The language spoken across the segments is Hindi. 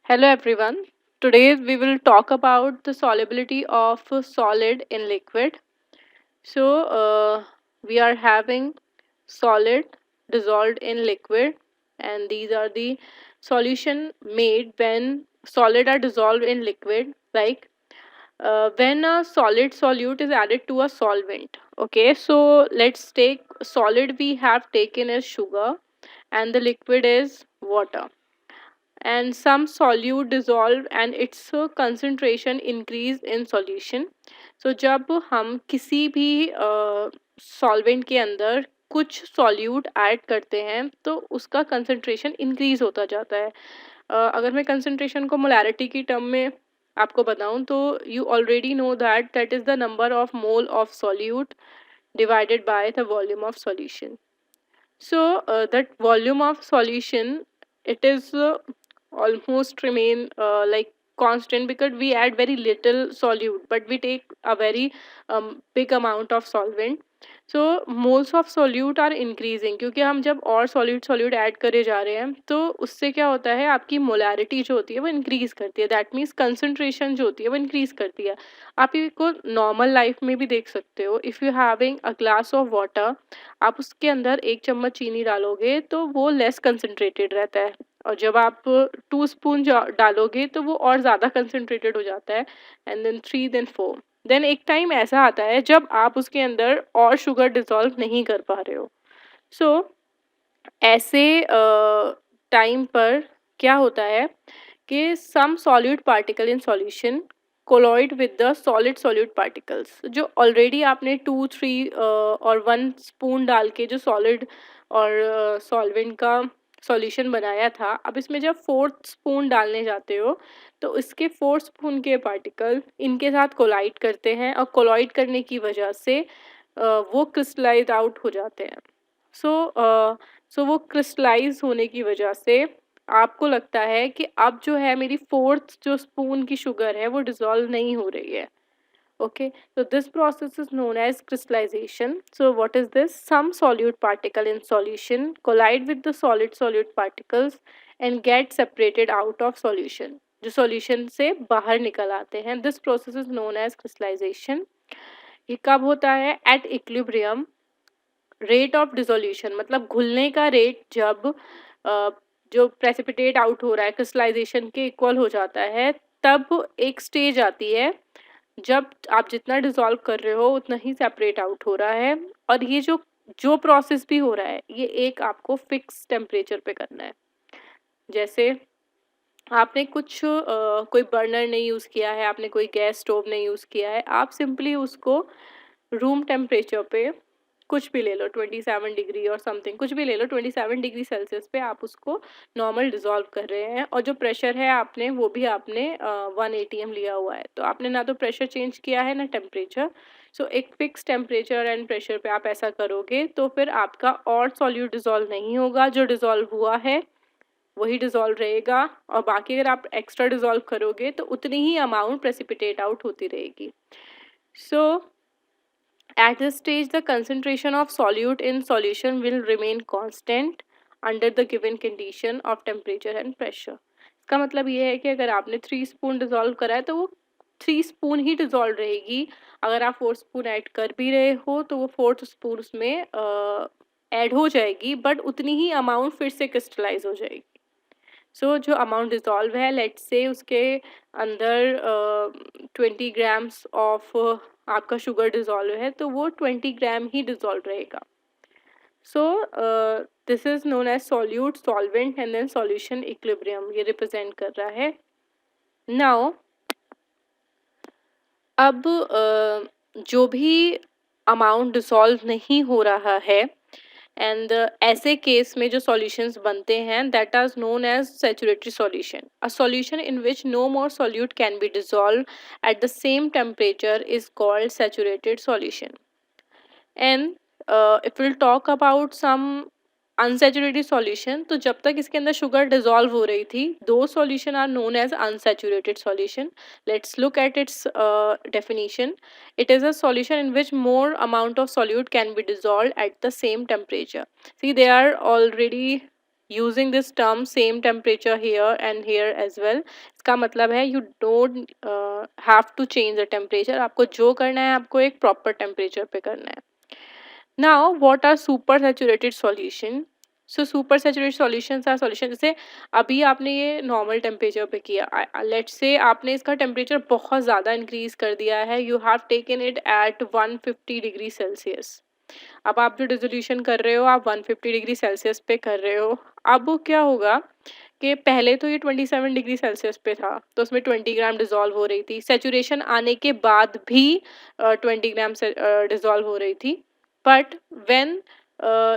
Hello everyone. Today we will talk about the solubility of a solid in liquid. We are having solid dissolved in liquid, and these are the solution made when solid are dissolved in liquid, like when a solid solute is added to a solvent. Okay, so let's take solid we have taken as sugar, and the liquid is water, and some solute dissolve and its concentration increase in solution. So जब हम किसी भी सॉल्वेंट के अंदर कुछ सॉल्यूट ऐड करते हैं तो उसका कंसंट्रेशन इंक्रीज होता जाता है. अगर मैं कंसंट्रेशन को मोलैरिटी की टर्म में आपको बताऊं तो you already know that that is the number of mole of solute divided by the volume of solution. So that volume of solution, it is almost remain like constant because we add very little solute but we take a very big amount of solvent. So moles of solute are increasing क्योंकि हम जब और solute ऐड करे जा रहे हैं तो उससे क्या होता है, आपकी मोलैरिटी जो होती है वो इंक्रीज करती है. दैट मीन्स कंसंट्रेशन जो होती है वो इंक्रीज करती है. आप इसको नॉर्मल लाइफ में भी देख सकते हो. If you having a glass of water, आप उसके अंदर 1 चम्मच चीनी डालोगे तो वो लेस कंसंट्रेटेड रहता है, और जब आप 2 स्पून डालोगे तो वो और ज़्यादा कंसंट्रेटेड हो जाता है. And then 3, then 4. देन एक टाइम ऐसा आता है जब आप उसके अंदर और शुगर डिज़ोल्व नहीं कर पा रहे हो. सो ऐसे टाइम पर क्या होता है कि some solute particle in solution colloid with the solid solute particles. जो ऑलरेडी आपने 2, 3 और 1 स्पून डाल के जो सॉलिड और सॉल्वेंट का सॉल्यूशन बनाया था, अब इसमें जब 4th स्पून डालने जाते हो तो इसके 4th स्पून के पार्टिकल इनके साथ कोलाइड करते हैं, और कोलाइड करने की वजह से वो क्रिस्टलाइज आउट हो जाते हैं. सो वो क्रिस्टलाइज होने की वजह से आपको लगता है कि अब जो है मेरी 4th जो स्पून की शुगर है वो डिज़ोल्व नहीं हो रही है. Okay, so this process is known as crystallization. So what is this? Some solute particle in solution collide with the solid solute particles and get separated out of solution. जो solution से बाहर निकल आते हैं. This process is known as crystallization. ये कब होता है? At equilibrium. Rate of dissolution मतलब घुलने का रेट जब जो प्रेसिपिटेट आउट हो रहा है क्रिस्टलाइजेशन के इक्वल हो जाता है, तब एक स्टेज आती है जब आप जितना डिसॉल्व कर रहे हो उतना ही सेपरेट आउट हो रहा है. और ये जो जो प्रोसेस भी हो रहा है ये एक आपको फिक्स टेम्परेचर पे करना है. जैसे आपने कुछ कोई बर्नर नहीं यूज़ किया है, आपने कोई गैस स्टोव नहीं यूज़ किया है, आप सिंपली उसको रूम टेम्परेचर पे कुछ भी ले लो, 27 डिग्री और समथिंग कुछ भी ले लो, 27 डिग्री सेल्सियस पे आप उसको नॉर्मल डिज़ोल्व कर रहे हैं. और जो प्रेशर है आपने वो भी आपने 1 ATM लिया हुआ है, तो आपने ना तो प्रेशर चेंज किया है ना टेम्परेचर. सो एक फिक्स टेम्परेचर एंड प्रेशर पे आप ऐसा करोगे तो फिर आपका और सॉल्यूट डिज़ोल्व नहीं होगा. जो डिज़ोल्व हुआ है वही डिज़ोल्व रहेगा, और बाकी अगर आप एक्स्ट्रा डिज़ोल्व करोगे तो उतनी ही अमाउंट प्रेसिपिटेट आउट होती रहेगी. सो at this stage, the concentration of solute in solution will remain constant under the given condition of temperature and pressure. इसका मतलब ये है कि अगर आपने 3 स्पून डिज़ोल्व करा है तो वो 3 स्पून ही डिज़ोल्व रहेगी. अगर आप 4 स्पून ऐड कर भी रहे हो तो वो 4th स्पून उसमें ऐड हो जाएगी, बट उतनी ही अमाउंट फिर से क्रिस्टलाइज हो जाएगी. सो जो अमाउंट डिज़ोल्व है, लेट्स से उसके अंदर 20 ग्राम्स ऑफ आपका शुगर डिज़ोल्व है तो वो 20 ग्राम ही डिज़ोल्व रहेगा. So this is known as solute, solvent and then solution equilibrium, ये रिप्रेजेंट कर रहा है. नाउ अब जो भी अमाउंट डिसॉल्व नहीं हो रहा है, एंड ऐसे केस में जो सॉल्यूशंस बनते हैं that are known as saturated solution. A solution in which no more solute can be dissolve at the same temperature is called saturated solution. And if will talk about some unsaturated solution, तो जब तक इसके अंदर शुगर डिसॉल्व हो रही थी दो solution are known as unsaturated solution. Let's look at its definition. It is a solution in which more amount of solute can be dissolved at the same temperature. See, they are already using this term same temperature here and here as well, इसका मतलब है you don't have to change the temperature, आपको जो करना है आपको एक प्रॉपर टेम्परेचर पे करना है. Now what are super saturated solution? So super saturated solutions are solution, जैसे अभी आपने ये नॉर्मल टेम्परेचर पे किया, लेट्स से आपने इसका टेम्परेचर बहुत ज़्यादा इंक्रीज कर दिया है, you have taken it at 150 degree Celsius. अब आप जो डिसोल्यूशन कर रहे हो आप 150 डिग्री सेल्सियस पे कर रहे हो. अब वो क्या होगा कि पहले तो ये 27 डिग्री सेल्सियस पे था तो उसमें 20 ग्राम डिजॉल्व हो रही थी, सेचुरेशन आने के बाद भी 20 ग्राम डिजॉल्व हो रही थी. But when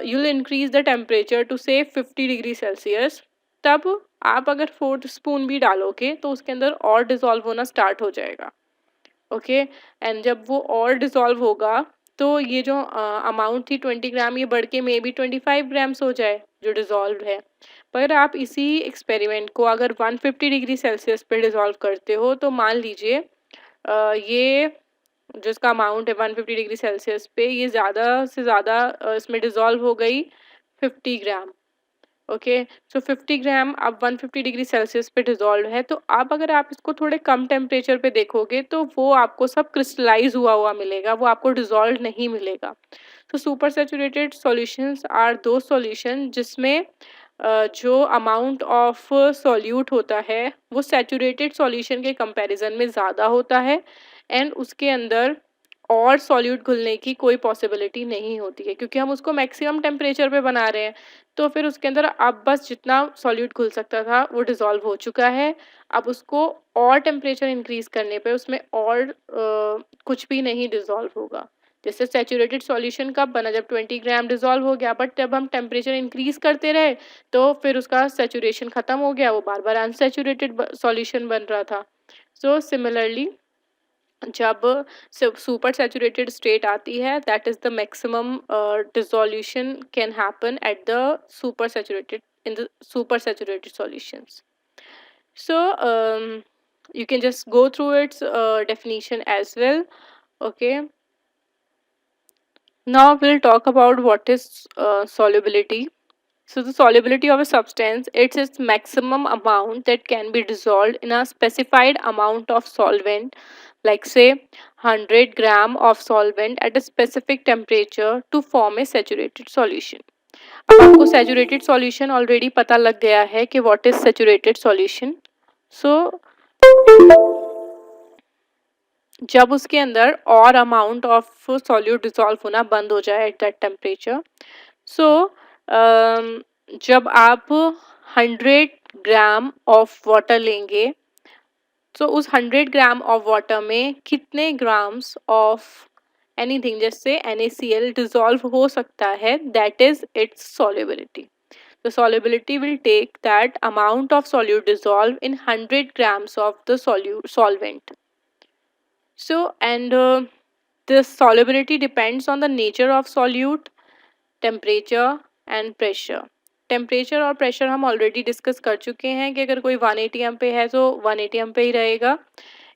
you'll increase the temperature to say 50 degree Celsius, तब आप अगर 4 स्पून भी डालोगे तो उसके अंदर और डिजॉल्व होना स्टार्ट हो जाएगा. ओके, एंड जब वो और डिसॉल्व होगा तो ये जो अमाउंट थी 20 ग्राम ये बढ़ के मे बी 25 ग्राम्स हो जाए जो डिसॉल्व है. पर आप इसी एक्सपेरिमेंट को अगर 150 डिग्री सेल्सियस पे डिसॉल्व करते हो तो मान लीजिए ये जो इसका अमाउंट है 150 डिग्री सेल्सियस पे ये ज़्यादा से ज़्यादा इसमें डिसॉल्व हो गई 50 ग्राम. ओके, सो 50 ग्राम अब 150 डिग्री सेल्सियस पे डिजॉल्व है, तो आप अगर आप इसको थोड़े कम टेम्परेचर पे देखोगे तो वो आपको सब क्रिस्टलाइज हुआ हुआ मिलेगा, वो आपको डिजॉल्व नहीं मिलेगा. तो सुपर सैचुरेटेड सॉल्यूशंस आर दो सॉल्यूशन जिसमें जो अमाउंट ऑफ सॉल्यूट होता है वो सैचुरेटेड सॉल्यूशन के कंपैरिजन में ज़्यादा होता है एंड उसके अंदर और सॉल्यूट घुलने की कोई पॉसिबिलिटी नहीं होती है क्योंकि हम उसको मैक्सिमम टेम्परेचर पे बना रहे हैं. तो फिर उसके अंदर अब बस जितना सॉल्यूट घुल सकता था वो डिज़ोल्व हो चुका है. अब उसको और टेम्परेचर इंक्रीज़ करने पे उसमें और कुछ भी नहीं डिज़ोल्व होगा. जैसे सैचुरेटेड सॉल्यूशन कब बना जब 20 ग्राम डिज़ोल्व हो गया, बट जब हम टेम्परेचर इंक्रीज़ करते रहे तो फिर उसका सैचुरेशन ख़त्म हो गया, वो बार-बार अनसैचुरेटेड सॉल्यूशन बन रहा था. सो सिमिलरली जब सुपर सैचुरेटेड स्टेट आती है that is the maximum dissolution can happen at the super saturated in the super saturated solutions. So you can just go through its definition as well. Okay, now we'll talk about what is solubility. So the solubility of a substance, it's its maximum amount that can be dissolved in a specified amount of solvent, like say 100 gram of solvent at a specific temperature to form a saturated solution. अब आपको saturated solution already पता लग गया है कि what is saturated solution. So जब उसके अंदर और amount of solute dissolve होना बंद हो जाए at that temperature, so जब आप 100 ग्राम ऑफ वाटर लेंगे तो उस 100 ग्राम ऑफ वाटर में कितने ग्राम्स ऑफ एनीथिंग जैसे NaCl डिसॉल्व हो सकता है, that is it's solubility. The solubility will take that amount of solute dissolved in 100 grams of the solvent. So, and the solubility depends on the nature of solute, temperature and pressure. Temperature और प्रेशर हम ऑलरेडी डिस्कस कर चुके हैं कि अगर कोई 180 एम पे है तो 180 एम पे ही रहेगा.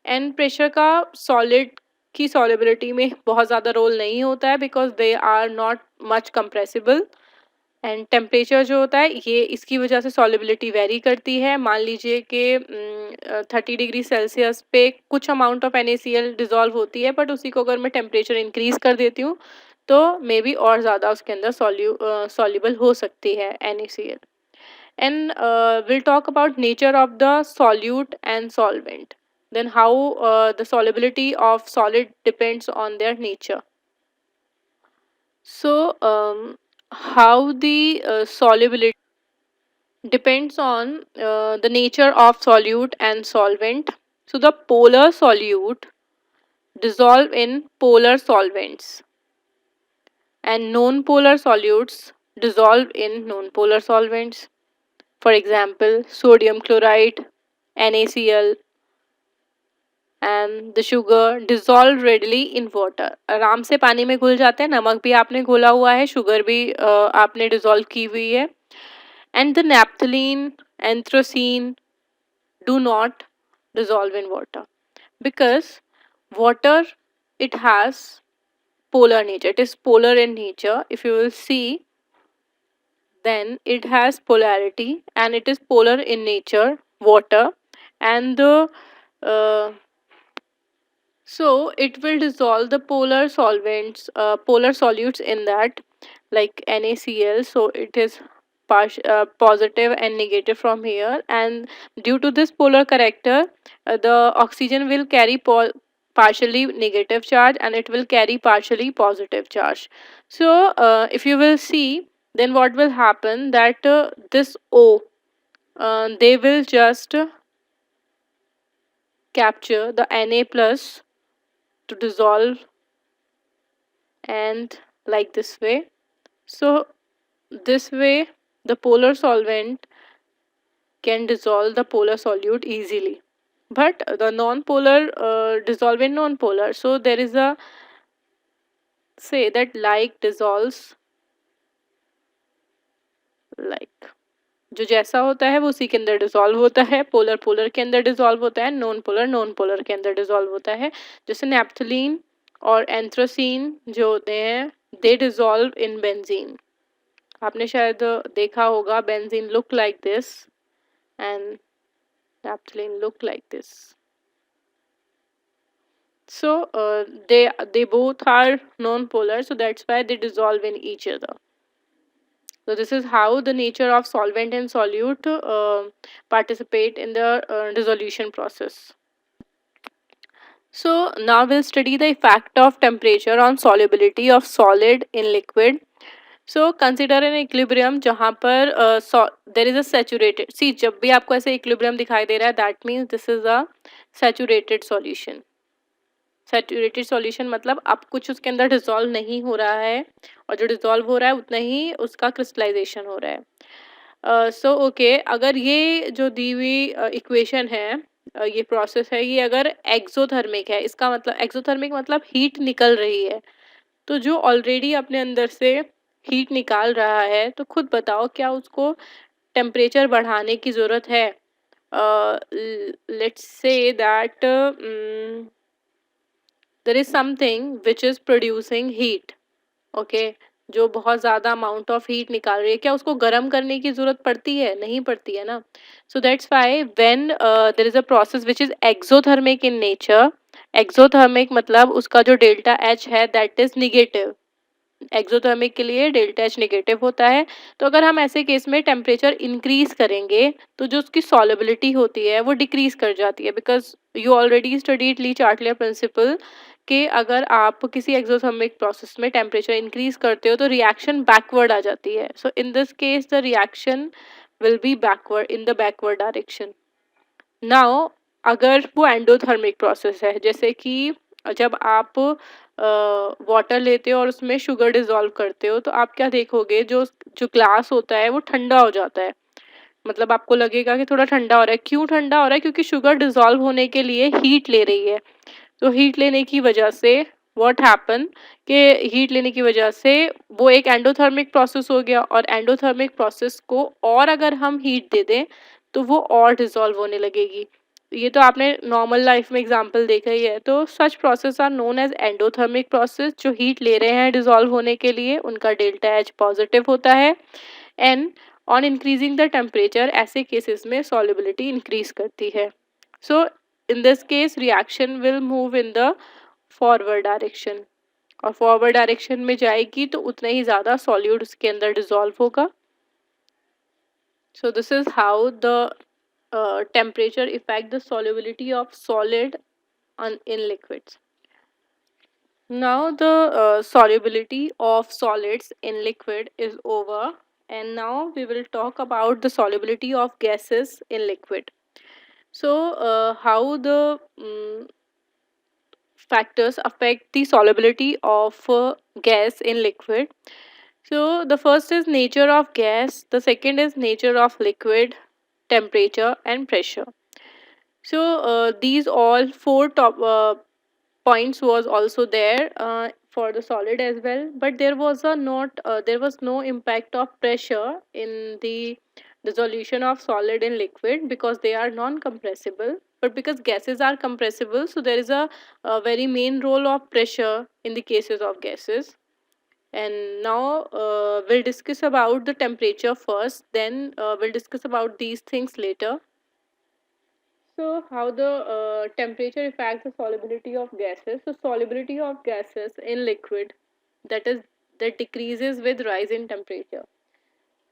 एंड प्रेशर का सॉलिड की सॉलिबिलिटी में बहुत ज़्यादा रोल नहीं होता है because they are not much compressible. And temperature जो होता है ये इसकी वजह से सॉलिबिलिटी वेरी करती है. मान लीजिए कि 30 डिग्री सेल्सियस पे कुछ अमाउंट ऑफ NaCl डिजॉल्व होती है, बट उसी को अगर मैं टेम्परेचर इंक्रीज कर देती हूँ तो मे बी और ज़्यादा उसके अंदर सॉल्यूबल हो सकती है NaCl. And will talk about nature of the solute and solvent, then how the solubility of solid depends on their nature. So how the solubility depends on the nature of solute and solvent. So the polar solute dissolve in polar solvents and non-polar solutes dissolve in non-polar solvents. For example, sodium chloride, NaCl and the sugar dissolve readily in water. आराम से पानी में घुल जाते हैं. नमक भी आपने घोला हुआ है, शुगर भी आपने डिसॉल्व की हुई है. And the naphthalene, anthracene do not dissolve in water because water, it has polar nature, it is polar in nature. If you will see then it has polarity and it is polar in nature, water, and the uh, so it will dissolve the polar solvents, polar solutes in that, like NaCl. So it is positive and negative from here, and due to this polar character, the oxygen will carry partially negative charge and it will carry partially positive charge. So if you will see, then what will happen that this O, they will just capture the Na plus to dissolve, and like this way. So this way the polar solvent can dissolve the polar solute easily, but the non-polar dissolve in non-polar. So there is a say that like dissolves like, जो जैसा होता है वो उसी के अंदर डिसॉल्व होता है, पोलर पोलर के अंदर डिसॉल्व होता है, नॉन पोलर के अंदर डिसॉल्व होता है. जैसे नेप्थलीन और एंथ्रोसीन जो होते हैं, दे डिसॉल्व इन बेंजीन. आपने शायद देखा होगा, benzene look like this and naphthalene look like this. So they both are non-polar, so that's why they dissolve in each other. So this is how the nature of solvent and solute participate in the dissolution process. So now we'll study the effect of temperature on solubility of solid in liquid. So consider an equilibrium जहाँ पर there is a saturated, see जब भी आपको ऐसे equilibrium दिखाई दे रहा है, that means this is a saturated solution. Saturated solution मतलब अब कुछ उसके अंदर डिसॉल्व नहीं हो रहा है, और जो डिसॉल्व हो रहा है उतना ही उसका क्रिस्टलाइजेशन हो रहा है. सो ओके, अगर ये जो दी हुई इक्वेशन है, ये प्रोसेस है, ये अगर एक्सोथर्मिक है, इसका मतलब एक्सोथर्मिक मतलब हीट निकल रही है. तो जो ऑलरेडी अपने अंदर से हीट निकाल रहा है, तो खुद बताओ क्या उसको टेम्परेचर बढ़ाने की ज़रूरत है? Let's say that there is something which is producing heat, okay, जो बहुत ज़्यादा अमाउंट ऑफ हीट निकाल रही है, क्या उसको गर्म करने की ज़रूरत पड़ती है? नहीं पड़ती है ना. So that's why when there is a process which is exothermic in nature, exothermic मतलब उसका जो डेल्टा एच है दैट इज़ निगेटिव. एक्सोथर्मिक के लिए डेल्टा एच नेगेटिव होता है. तो अगर हम ऐसे केस में टेम्परेचर इंक्रीज करेंगे, तो जो उसकी सॉलेबिलिटी होती है वो डिक्रीज कर जाती है, because you already studied Le Chatelier principle कि अगर आप किसी एक्सोथर्मिक प्रोसेस में टेम्परेचर इंक्रीज करते हो तो रिएक्शन बैकवर्ड आ जाती है. So in this case the reaction will be backward, in the backward direction. Now अगर वो एंडोथर्मिक प्रोसेस है, जैसे कि जब आप वाटर लेते हो और उसमें शुगर डिज़ोल्व करते हो, तो आप क्या देखोगे, जो जो ग्लास होता है वो ठंडा हो जाता है. मतलब आपको लगेगा कि थोड़ा ठंडा हो रहा है. क्यों ठंडा हो रहा है? क्योंकि शुगर डिज़ोल्व होने के लिए हीट ले रही है. तो हीट लेने की वजह से व्हाट हैपन कि हीट लेने की वजह से वो एक एंडोथर्मिक प्रोसेस हो गया, और एंडोथर्मिक प्रोसेस को और अगर हम हीट दे दें तो वो और डिज़ोल्व होने लगेगी. ये तो आपने नॉर्मल लाइफ में एग्जांपल देखा ही है. तो such process are known as endothermic process. जो हीट ले रहे हैं डिज़ोल्व होने के लिए, उनका डेल्टा एच पॉजिटिव होता है. And on increasing the temperature, ऐसे केसेस में सॉल्युबिलिटी इंक्रीज करती है. सो in this case reaction will move in the forward direction, और फॉरवर्ड डायरेक्शन में जाएगी तो उतना ही ज़्यादा सॉल्यूट उसके अंदर डिसॉल्व होगा. So this is how the temperature affect the solubility of solid in liquids. Now the solubility of solids in liquid is over, and now we will talk about the solubility of gases in liquid. So how the factors affect the solubility of gas in liquid. So the first is nature of gas, the second is nature of liquid, temperature and pressure. So these all four top points was also there for the solid as well, but there was a not there was no impact of pressure in the dissolution of solid in liquid, because they are non-compressible. But because gases are compressible, so there is a very main role of pressure in the cases of gases. And now we'll discuss about the temperature first, then we'll discuss about these things later. So, how the temperature affects the solubility of gases. So, solubility of gases in liquid, that is, that decreases with rise in temperature.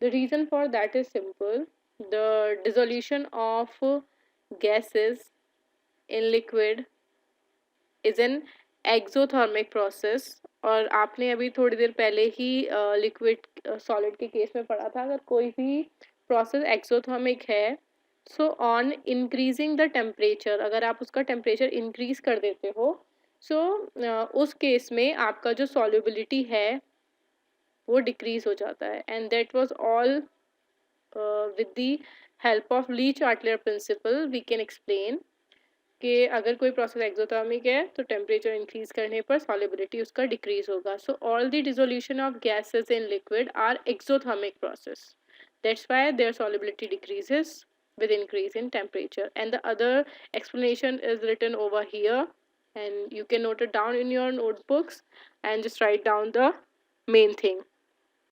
The reason for that is simple. The dissolution of gases in liquid is an exothermic process. और आपने अभी थोड़ी देर पहले ही लिक्विड सॉलिड के केस में पढ़ा था, अगर कोई भी प्रोसेस एक्सोथर्मिक है, so on increasing the temperature, अगर आप उसका टेम्परेचर इंक्रीज कर देते हो, सो उस केस में आपका जो सॉल्युबिलिटी है वो डिक्रीज हो जाता है. And that was all with the help of Le Chatelier principle we can explain कि अगर कोई प्रोसेस एक्सोथर्मिक है तो टेम्परेचर इंक्रीज करने पर सॉलिबिलिटी उसका डिक्रीज होगा. So all the dissolution of gases in liquid are exothermic process. That's why their solubility decreases with increase in temperature. And the other explanation is written over here, and you can note it down in your notebooks and just write down the main thing.